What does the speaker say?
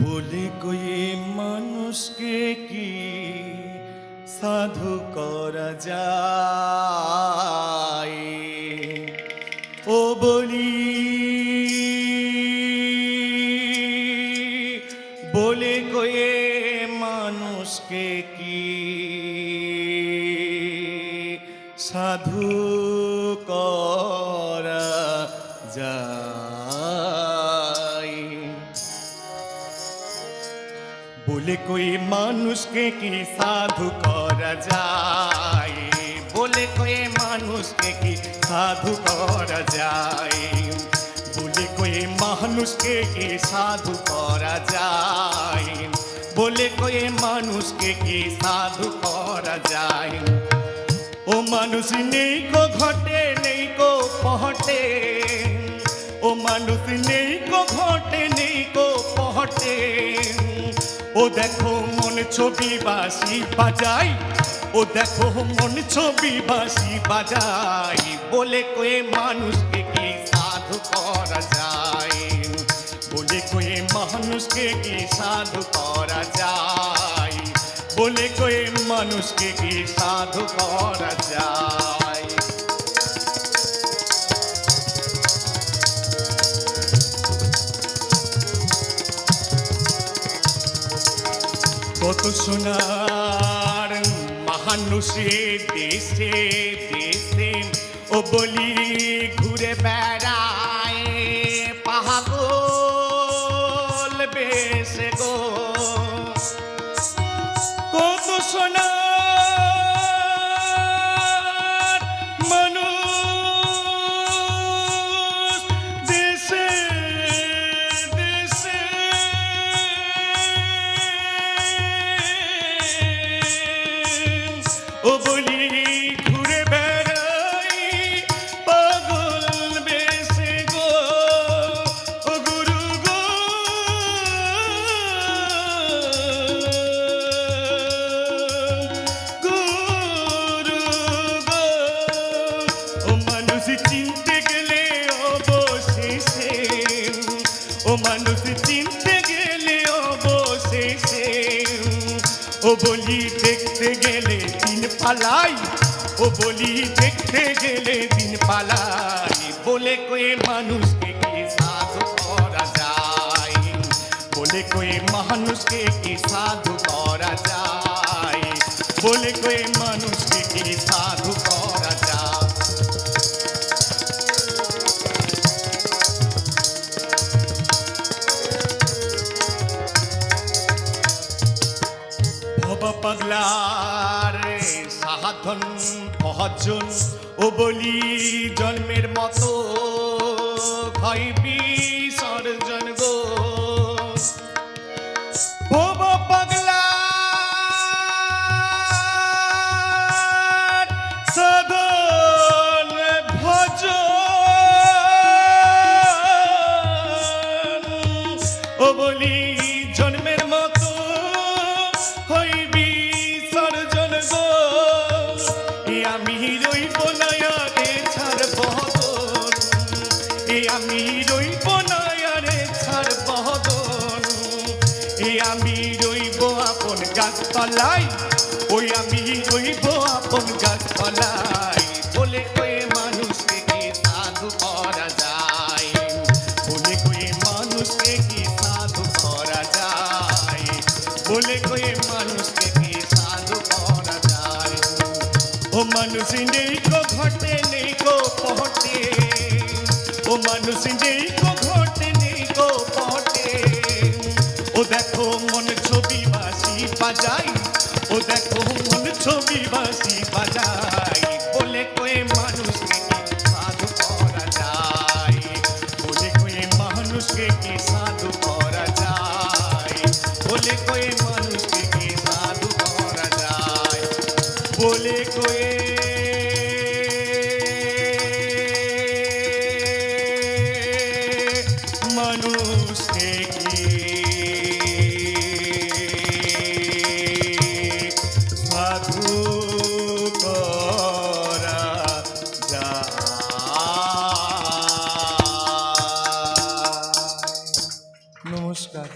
বলে কয়ে মানুষকে কি সাধু করা যায় ও বলি বলে কয়ে মানুষকে কি সাধু করা যায় বলে কই মানুষকে কি সাধু করা যায় বলে কই মানুষকে কি সাধু করা যায় বলে কই মানুষকে কি সাধু করা যায় বলে কই মানুষকে কি সাধু করা যায় ও মানুষ নেই কো ঘটে নেই কো পহটে ও মানুষ নেই কো ঘটে নেই কো পহটে ও দেখো মন ছবি বাঁশি বাজাই ও দেখো মন ছবি বাঁশি বাজাই বলে কয়ে মানুষকে কি সাধু করা যায় বলে কয়ে মানুষকে কি সাধু করা যায় বলে কয়ে মানুষকে কি সাধু করা যায় কত সোনার মানুষে দেশে দেশে ও বলি ঘুরে বেড়ায় পাগল বেশে গো কত সোনার মানুষ দেশে দেশে ও বলি ঘুরে বেড়াই পাগল বেশে গো ও গুরু গো গুরু গো ও মানুষ চিনতে গেলে অবশেষে ও মানুষ চিনতে গেলে অবশেষে ও বলি দেখতে গেলে দিন পালাই ও বলি দেখতে গেলে দিন পালাই বলে কয়ে মানুষকে কি সাধু করা যায় বলে কয়ে মানুষকে কি সাধু করা যায় বলে কয়ে মানুষকে কি সাধু করা যায় পাগলার সাধন ভজন ও বলি জন্মের মতো হয় বিসর্জন গো পাগলার সাধন ভজন ও বলি জন্মের মতো আমি রইব না রে ছাড় বদন আমি রইব না রে ছাড় বদন আমি রইব আপন গাছতলায় ওই আমি রইব আপন গাছতলায় বলে কয়ে মানুষকে কি সাধু করা যায় বলে কয়ে মানুষকে কি সাধু করা যায় বলে কয়ে মানুষকে কি সাধু করা যায় ও মানুষ নেই কো ঘটে নেই কো পহটে ও মানুষ নেই কো ঘটে নেই কো পহটে ও দেখো মন ছবি বাঁশি বাজাই ও দেখো মন ছবি বাঁশি বাজাই বলে কয়ে মানুষকে কি সাধু করা যায় বলে কয়ে মানুষকে কি সাধু করা যায় বলে কয়ে মানুষকে কি সাধু করা যায় বলে কয়ে মানুষকে কি সাধু করা যায়। নমস্কার।